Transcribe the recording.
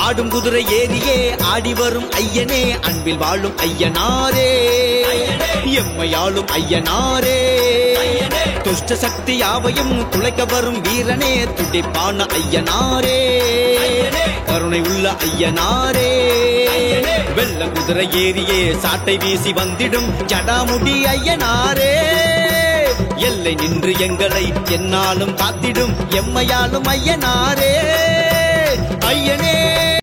ஆடும் குதிரை ஏறியே ஆடி வரும் ஐயனே அன்பில் வாழும் ஐயனாரே எம்மையாளும் ஐயனாரே துஷ்ட சக்தி யாவையும் துளைக்க வரும் வீரனே துடிப்பான ஐயனாரே கருணை உள்ள ஐயனாரே வெள்ள குதிரை ஏறியே சாட்டை வீசி வந்திடும் ஜடாமுடி ஐயனாரே எல்லை நின்று எங்களை என்னாலும் காத்திடும் எம்மையாளும் ஐயனாரே ஐயனே